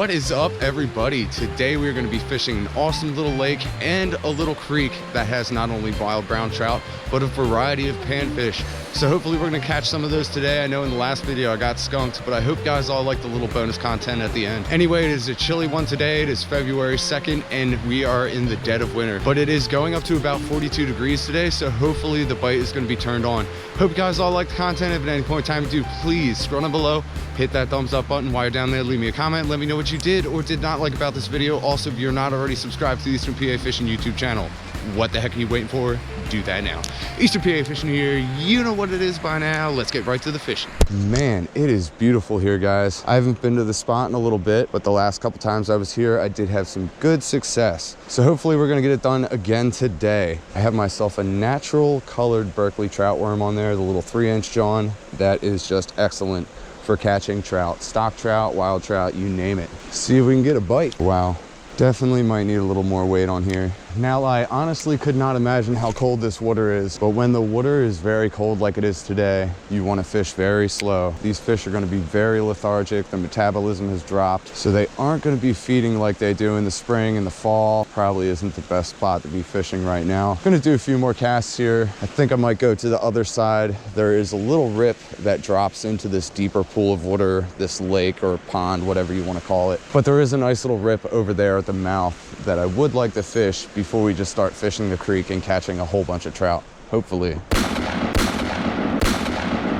What is up, everybody? Today we're going to be fishing an awesome little lake and a little creek that has not only wild brown trout but a variety of panfish. So hopefully we're going to catch some of those today. I know in the last video I got skunked, but I hope guys all like the little bonus content at the end. Anyway, it is a chilly one today. It is February 2nd and we are in the dead of winter, but it is going up to about 42 degrees today, so hopefully the bite is going to be turned on. Hope you guys all like the content. If at any point in time you do, please scroll down below, hit that thumbs up button. While you're down there, leave me a comment, let me know what you did or did not like about this video. Also, if you're not already subscribed to the Eastern PA Fishing YouTube channel, what the heck are you waiting for? Do that now. Eastern PA Fishing here, you know what it is by now. Let's get right to the fishing. Man, it is beautiful here, guys. I haven't been to the spot in a little bit, but the last couple times I was here, I did have some good success. So hopefully we're gonna get it done again today. I have myself a natural colored Berkeley trout worm on there, the little 3-inch John. That is just excellent for catching trout, stock trout, wild trout, you name it. See if we can get a bite. Wow. Definitely might need a little more weight on here. Now, I honestly could not imagine how cold this water is, but when the water is very cold like it is today, you want to fish very slow. These fish are going to be very lethargic. Their metabolism has dropped, so they aren't going to be feeding like they do in the spring and the fall. Probably isn't the best spot to be fishing right now. I'm going to do a few more casts here. I think I might go to the other side. There is a little rip that drops into this deeper pool of water, this lake or pond, whatever you want to call it. But there is a nice little rip over there at the mouth that I would like to fish before we just start fishing the creek and catching a whole bunch of trout, hopefully.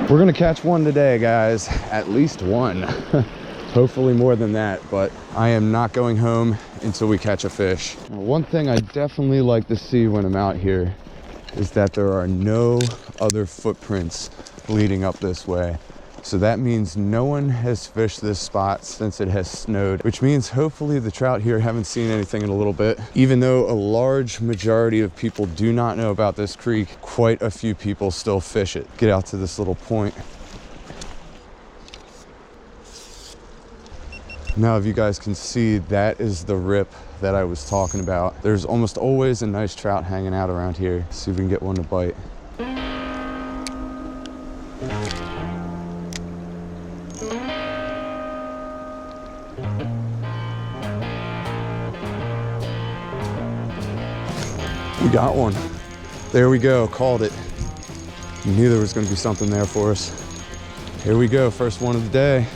We're gonna catch one today, guys, at least one. Hopefully more than that, but I am not going home until we catch a fish. One thing I definitely like to see when I'm out here is that there are no other footprints leading up this way. So that means no one has fished this spot since it has snowed, which means hopefully the trout here haven't seen anything in a little bit. Even though a large majority of people do not know about this creek, quite a few people still fish it. Get out to this little point. Now, if you guys can see, that is the rip that I was talking about. There's almost always a nice trout hanging out around here. See if we can get one to bite. We got one. There we go, called it. Knew there was gonna be something there for us. Here we go, first one of the day.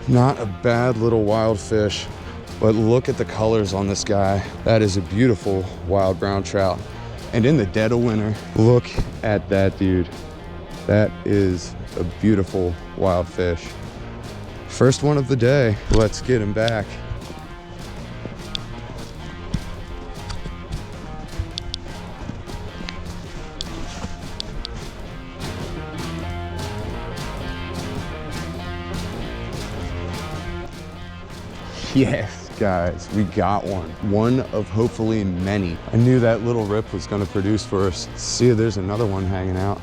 Not a bad little wild fish, but look at the colors on this guy. That is a beautiful wild brown trout. And in the dead of winter, look at that dude. That is a beautiful wild fish. First one of the day, let's get him back. Yes, guys, we got one. One of hopefully many. I knew that little rip was gonna produce for us. See, there's another one hanging out.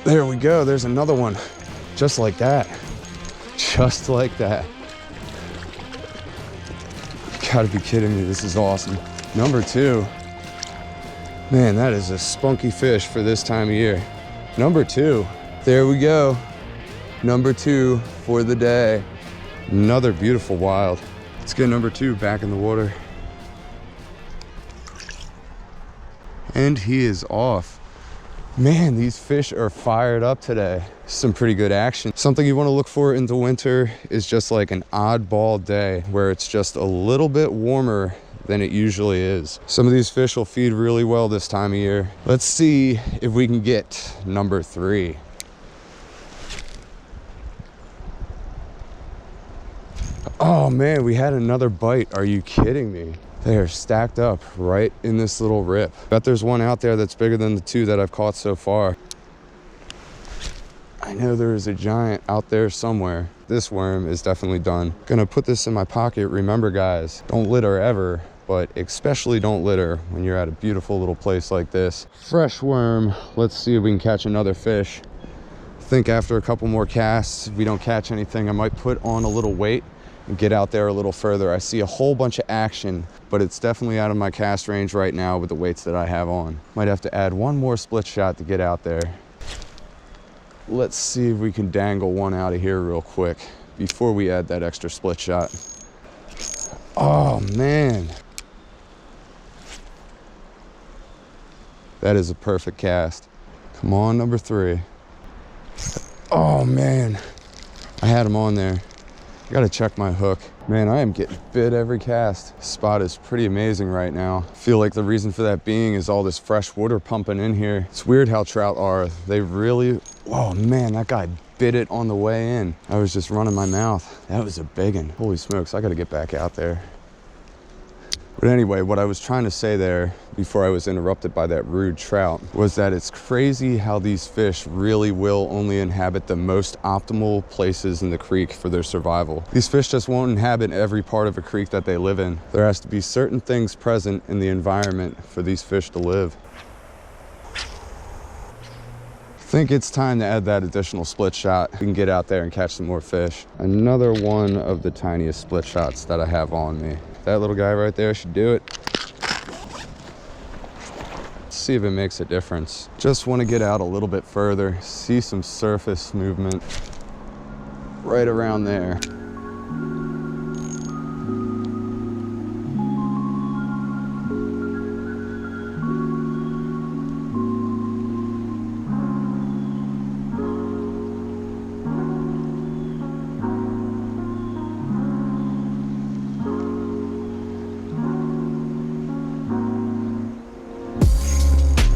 There we go, there's another one. Just like that. Just like that. You gotta be kidding me, this is awesome. Number 2. Man, that is a spunky fish for this time of year. Number 2. There we go. Number 2 for the day. Another beautiful wild. Let's get number 2 back in the water. And he is off. Man, these fish are fired up today. Some pretty good action. Something you want to look for in the winter is just like an oddball day where it's just a little bit warmer than it usually is. Some of these fish will feed really well this time of year. Let's see if we can get number 3. Oh man, we had another bite. Are you kidding me? They are stacked up right in this little rip. Bet there's one out there that's bigger than the 2 that I've caught so far. I know there is a giant out there somewhere. This worm is definitely done. Gonna put this in my pocket. Remember, guys, don't litter ever, but especially don't litter when you're at a beautiful little place like this. Fresh worm. Let's see if we can catch another fish. I think after a couple more casts, if we don't catch anything, I might put on a little weight and get out there a little further. I see a whole bunch of action, but it's definitely out of my cast range right now with the weights that I have on. Might have to add one more split shot to get out there. Let's see if we can dangle one out of here real quick before we add that extra split shot. Oh man, that is a perfect cast. Come on, number 3. Oh man, I had him on there. I gotta check my hook. Man, I am getting bit every cast. This spot is pretty amazing right now. I feel like the reason for that being is all this fresh water pumping in here. It's weird how trout are. They really, oh man, that guy bit it on the way in. I was just running my mouth. That was a big one. Holy smokes, I gotta get back out there. But anyway, what I was trying to say there before I was interrupted by that rude trout was that it's crazy how these fish really will only inhabit the most optimal places in the creek for their survival. These fish just won't inhabit every part of a creek that they live in. There has to be certain things present in the environment for these fish to live. I think it's time to add that additional split shot. We can get out there and catch some more fish. Another one of the tiniest split shots that I have on me. That little guy right there should do it. Let's see if it makes a difference. Just want to get out a little bit further, see some surface movement right around there.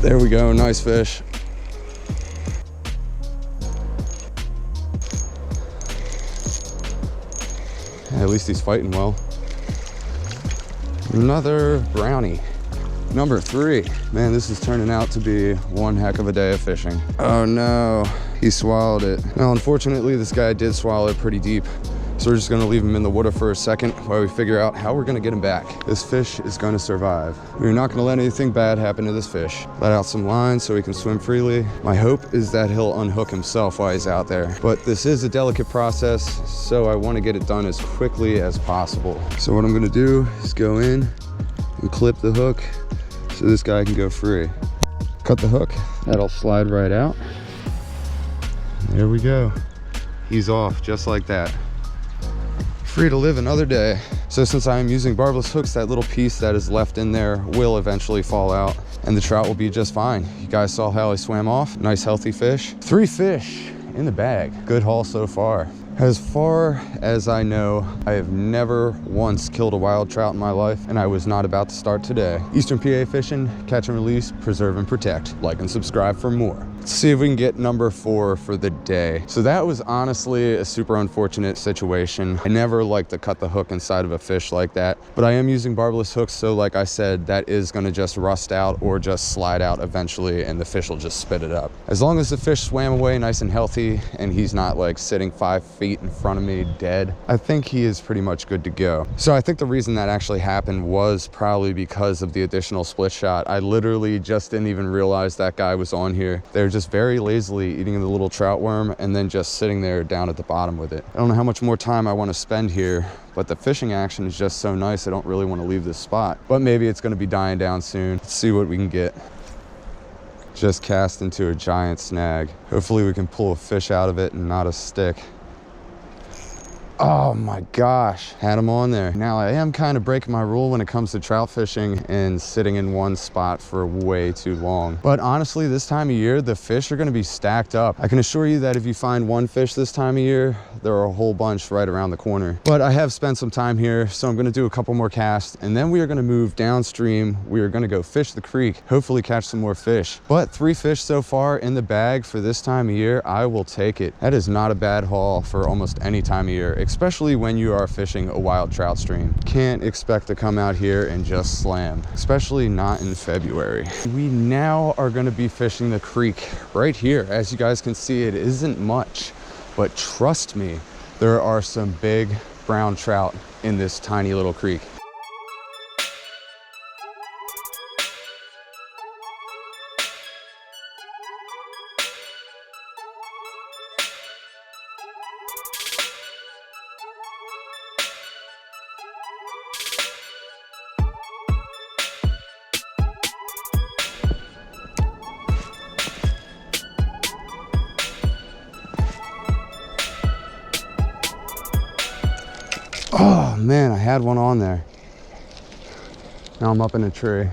There we go, nice fish. Yeah, at least he's fighting well. Another brownie, number 3. Man, this is turning out to be one heck of a day of fishing. Oh no, he swallowed it. Now, unfortunately, this guy did swallow it pretty deep. So we're just gonna leave him in the water for a second while we figure out how we're gonna get him back. This fish is gonna survive. We're not gonna let anything bad happen to this fish. Let out some lines so he can swim freely. My hope is that he'll unhook himself while he's out there. But this is a delicate process, so I wanna get it done as quickly as possible. So what I'm gonna do is go in and clip the hook so this guy can go free. Cut the hook, that'll slide right out. There we go. He's off just like that. Free to live another day. So since I am using barbless hooks, that little piece that is left in there will eventually fall out and the trout will be just fine. You guys saw how he swam off. Nice healthy fish. 3 fish in the bag. Good haul so far. As I know, I have never once killed a wild trout in my life, and I was not about to start today. Eastern PA fishing, catch and release, preserve and protect. Like and subscribe for more. Let's see if we can get number 4 for the day. So that was honestly a super unfortunate situation. I never like to cut the hook inside of a fish like that, but I am using barbless hooks, so like I said, that is gonna just rust out or just slide out eventually, and the fish will just spit it up. As long as the fish swam away nice and healthy, and he's not like sitting 5 feet in front of me dead, I think he is pretty much good to go. So I think the reason that actually happened was probably because of the additional split shot. I literally just didn't even realize that guy was on here. They're just very lazily eating the little trout worm and then just sitting there down at the bottom with it. I don't know how much more time I want to spend here, but the fishing action is just so nice I don't really want to leave this spot. But maybe it's going to be dying down soon. Let's see what we can get. Just cast into a giant snag. Hopefully we can pull a fish out of it and not a stick. Oh my gosh, had him on there. Now I am kind of breaking my rule when it comes to trout fishing and sitting in one spot for way too long. But honestly, this time of year, the fish are gonna be stacked up. I can assure you that if you find one fish this time of year, there are a whole bunch right around the corner. But I have spent some time here, so I'm gonna do a couple more casts, and then we are gonna move downstream. We are gonna go fish the creek, hopefully catch some more fish. But 3 fish so far in the bag for this time of year, I will take it. That is not a bad haul for almost any time of year, especially when you are fishing a wild trout stream. Can't expect to come out here and just slam, especially not in February. We now are gonna be fishing the creek right here. As you guys can see, it isn't much, but trust me, there are some big brown trout in this tiny little creek. Oh man, I had one on there. Now I'm up in a tree.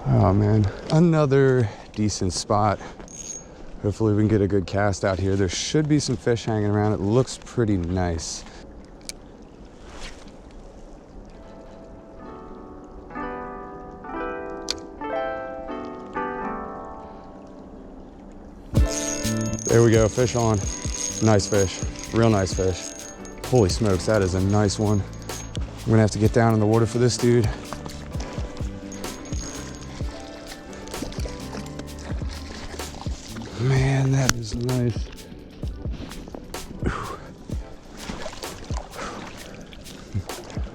Oh man, another decent spot. Hopefully we can get a good cast out here. There should be some fish hanging around. It looks pretty nice. There we go, fish on. Nice fish, real nice fish. Holy smokes, that is a nice one. I'm gonna have to get down in the water for this dude. Man, that is nice.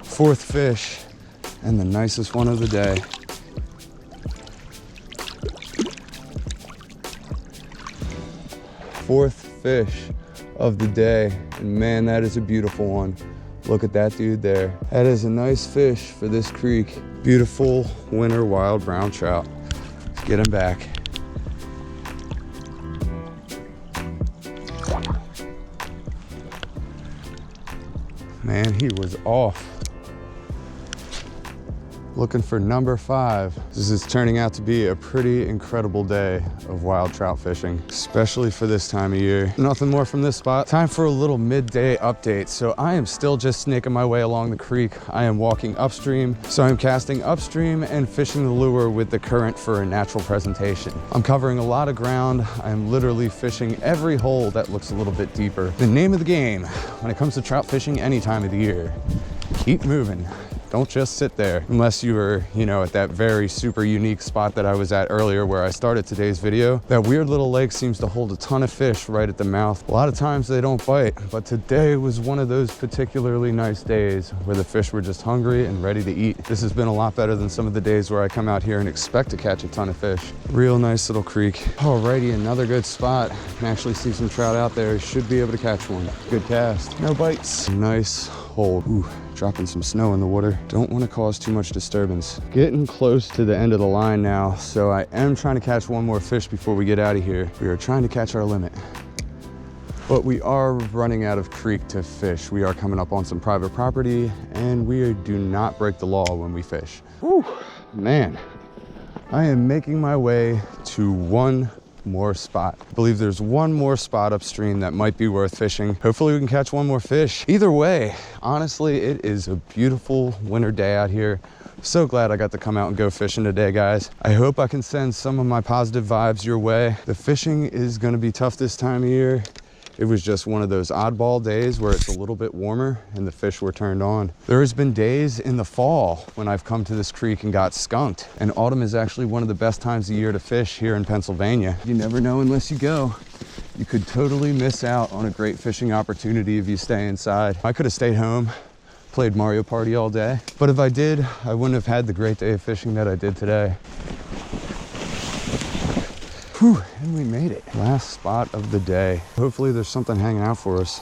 Fourth fish, and the nicest one of the day. Fourth fish of the day, and man, that is a beautiful one. Look at that dude there. That is a nice fish for this creek. Beautiful winter wild brown trout. Let's get him back. Man, he was off. Looking for number 5. This is turning out to be a pretty incredible day of wild trout fishing, especially for this time of year. Nothing more from this spot. Time for a little midday update. So I am still just snaking my way along the creek. I am walking upstream. So I'm casting upstream and fishing the lure with the current for a natural presentation. I'm covering a lot of ground. I'm literally fishing every hole that looks a little bit deeper. The name of the game when it comes to trout fishing any time of the year, keep moving. Don't just sit there unless you were, you know, at that very super unique spot that I was at earlier where I started today's video. That weird little lake seems to hold a ton of fish right at the mouth. A lot of times they don't bite, but today was one of those particularly nice days where the fish were just hungry and ready to eat. This has been a lot better than some of the days where I come out here and expect to catch a ton of fish. Real nice little creek. Alrighty, another good spot. I can actually see some trout out there. Should be able to catch one. Good cast. No bites. Nice hole. Ooh, dropping some snow in the water. Don't want to cause too much disturbance. Getting close to the end of the line now, so I am trying to catch one more fish before we get out of here. We are trying to catch our limit, but we are running out of creek to fish. We are coming up on some private property, and we do not break the law when we fish. Whew, man, I am making my way to one more spot. I believe there's one more spot upstream that might be worth fishing. Hopefully we can catch one more fish. Either way, honestly, it is a beautiful winter day out here. So glad I got to come out and go fishing today, guys. I hope I can send some of my positive vibes your way. The fishing is gonna be tough this time of year. It was just one of those oddball days where it's a little bit warmer and the fish were turned on. There has been days in the fall when I've come to this creek and got skunked. And autumn is actually one of the best times of year to fish here in Pennsylvania. You never know unless you go. You could totally miss out on a great fishing opportunity if you stay inside. I could have stayed home, played Mario Party all day. But if I did, I wouldn't have had the great day of fishing that I did today. Whew, and we made it. Last spot of the day. Hopefully there's something hanging out for us.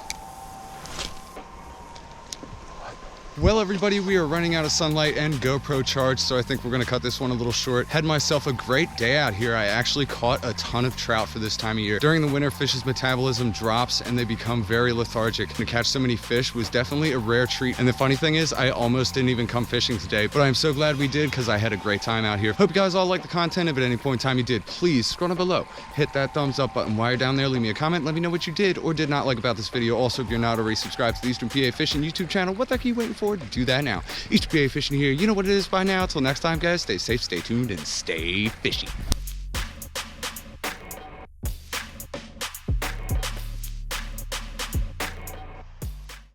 Well, everybody, we are running out of sunlight and GoPro charge, so I think we're gonna cut this one a little short. Had myself a great day out here. I actually caught a ton of trout for this time of year. During the winter, fish's metabolism drops and they become very lethargic. To catch so many fish was definitely a rare treat. And the funny thing is, I almost didn't even come fishing today, but I'm so glad we did because I had a great time out here. Hope you guys all like the content. If at any point in time you did, please scroll down below, hit that thumbs up button. While you're down there, leave me a comment. Let me know what you did or did not like about this video. Also, if you're not already subscribed to the Eastern PA Fishing YouTube channel, what the heck are you waiting for? Do that now. Eastern PA Fishing here. You know what it is by now. Till next time, guys, stay safe, stay tuned, and stay fishy.